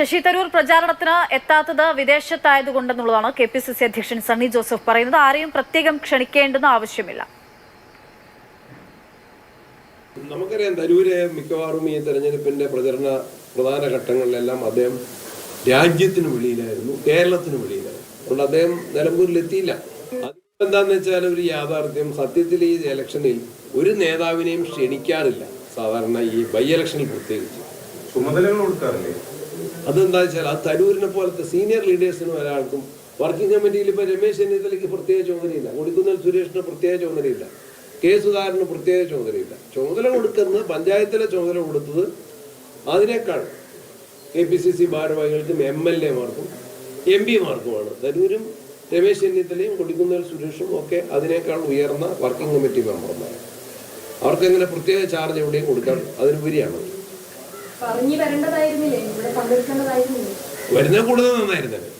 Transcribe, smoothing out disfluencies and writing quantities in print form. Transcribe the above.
ശശി തരൂർ പ്രചാരണത്തിന് എത്താത്തത് വിദേശത്തായതുകൊണ്ടെന്നുള്ളതാണ് KPCC അധ്യക്ഷൻ സണ്ണി ജോസഫ് പറയുന്നത്. ആരെയും പ്രത്യേകം ക്ഷണിക്കേണ്ടെന്ന് ആവശ്യമില്ല. നമുക്കറിയാം, തരൂര് മിക്കവാറും ഈ തെരഞ്ഞെടുപ്പിന്റെ പ്രചരണ പ്രധാന ഘട്ടങ്ങളിലെല്ലാം അദ്ദേഹം രാജ്യത്തിന് വെളിയിലായിരുന്നു, കേരളത്തിന് വെളിയിലായിരുന്നു. അതുകൊണ്ട് അദ്ദേഹം നിലമ്പൂരിലെത്തിയില്ല. അതെന്താന്ന് വെച്ചാൽ ഒരു യാഥാർത്ഥ്യം, സത്യത്തിൽ ഈ ഇലക്ഷനിൽ ഒരു നേതാവിനെയും ക്ഷണിക്കാറില്ല. സാധാരണ ഈ ബൈ ഇലക്ഷനിൽ പ്രത്യേകിച്ച് ചുമതലകൾ കൊടുക്കാറില്ലേ? അതെന്താ വെച്ചാൽ അത് തരൂരിനെ പോലത്തെ സീനിയർ ലീഡേഴ്സിനും ഒരാൾക്കും വർക്കിംഗ് കമ്മിറ്റിയിൽ ഇപ്പൊ രമേശ് ചെന്നിത്തലയ്ക്ക് പ്രത്യേക ചുമതലയില്ല, കൊടിക്കുന്നിൽ സുരേഷിന് പ്രത്യേക ചുമതലയില്ല, കെ സുധാകരന് പ്രത്യേക ചുമതലയില്ല. ചുമതല കൊടുക്കുന്നത് പഞ്ചായത്തിലെ ചുമതല കൊടുത്തത് അതിനേക്കാൾ KPCC ഭാരവാഹികൾക്കും MLA മാർക്കും MP മാർക്കുമാണ്. തരൂരും രമേശ് ചെന്നിത്തലയും കൊടിക്കുന്നിൽ സുരേഷും ഒക്കെ അതിനേക്കാൾ ഉയർന്ന വർക്കിംഗ് കമ്മിറ്റി മെമ്പർമാർ. അവർക്കെങ്ങനെ പ്രത്യേക ചാർജ് എവിടെയും കൊടുക്കാൻ അതിനുപരിയാണ്. വരുന്ന കൂടുതൽ നന്നായിരുന്നല്ലേ.